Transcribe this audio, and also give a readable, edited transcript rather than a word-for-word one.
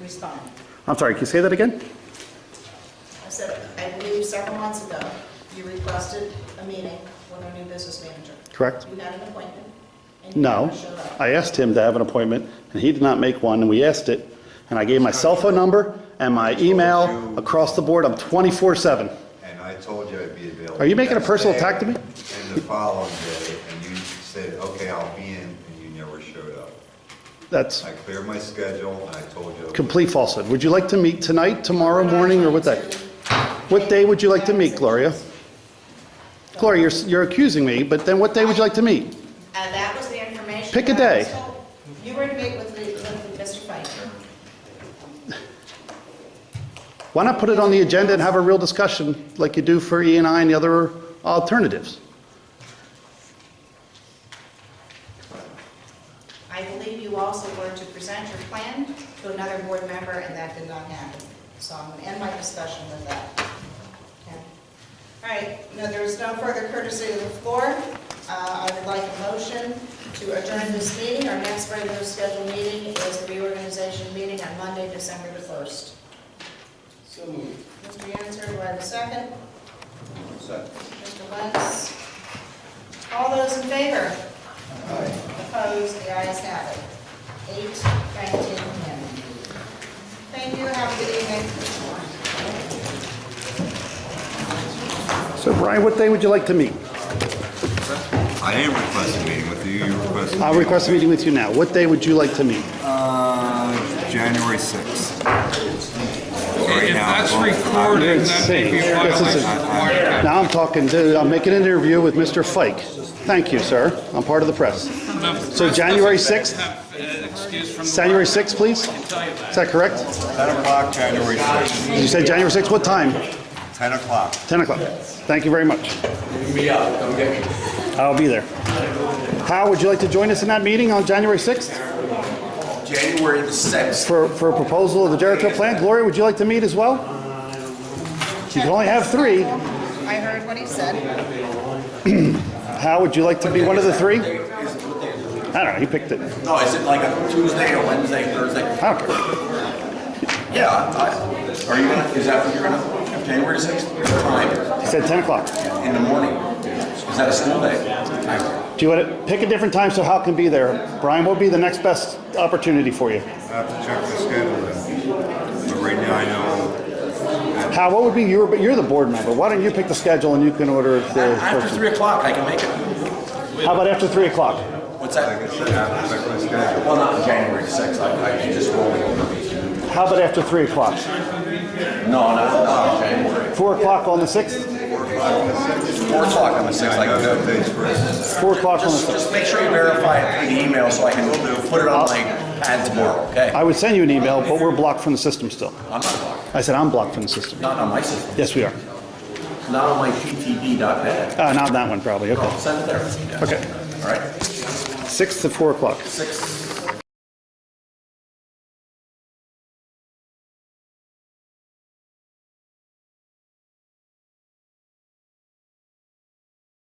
respond. I'm sorry, can you say that again? I said, I believe several months ago, you requested a meeting with our new business manager. Correct? You had an appointment, and you No. never showed up. I asked him to have an appointment, and he did not make one, and we asked it, and I gave my cell phone number and my email across the board. I'm 24/7. And I told you I'd be available. Are you making a next personal day attack to me? And the following day, and you said, okay, I'll be in, and you never showed up. That's I cleared my schedule, and I told you. complete falsehood. Would you like to meet tonight, tomorrow morning, or what day? What day would you like to meet, Gloria? Gloria, you're accusing me, but then what day would you like to meet? And that was the information. Pick a that I day. was told. You were to meet with Mr. Pfeiffer. Why not put it on the agenda and have a real discussion like you do for E&I and the other alternatives? I believe you also were to present your plan to another board member, and that did not happen. So I'm going to end my discussion with that. Okay. All right, no, there is no further courtesy to the floor. I would like a motion to adjourn this meeting. Our next regular scheduled meeting is the reorganization meeting on Monday, December the 1st. So moved. Mr. Yancer, do I have a second? Second. Mr. Lentz? All those in favor? Aye. Opposed? The ayes have it. 8:19 p.m. Thank you. Have a good evening. So Brian, what day would you like to meet? I didn't request a meeting with you, you requested. I'll request a meeting with you now. What day would you like to meet? January 6th. If that's recorded, that may be a Yes, it's violation. Now I'm talking to, I'm making an interview with Mr. Fike. Thank you, sir. I'm part of the press. So January 6th? Excuse from the January 6th, please? Is that correct? 10 o'clock, January 6th. You said January 6th, what time? 10 o'clock. 10 o'clock. Thank you very much. Me up, come get me. I'll be there. Hal, would you like to join us in that meeting on January 6th January the 6th. for a proposal of the JEriCHo plan? Gloria, would you like to meet as well? You can only have 3. I heard what he said. Hal, would you like to be one of the 3? I don't know, he picked it. No, is it like a Tuesday or Wednesday, Thursday? I don't care. Yeah, are you gonna, is that what you're gonna, January 6th? What time? He said 10 o'clock. In the morning? Is that a school day? Do you want to pick a different time so Hal can be there? Brian, what would be the next best opportunity for you? I have to check the schedule then. But right now I know. Hal, what would be you're the board member. Why don't you pick the schedule and you can order the After person? 3 o'clock, I can make it. How about after 3 o'clock? What's Like that? I said, I have to check my schedule. Well, not January 6th, I can just roll it over. How about after 3 o'clock? No, not January. 4 o'clock on the 6th? 4 o'clock on the 6th, I can No do. dates for it. 4 o'clock on the 6th. Just make sure you verify it through the email so I can put it on my pad tomorrow, okay? I would send you an email, but we're blocked from the system still. I'm not blocked. I said I'm blocked from the system. Not on my system. Yes, we are. Not on my ptd.net. Not that one, probably. Okay. Send it there. Okay. All right? 6 to 4 o'clock. 6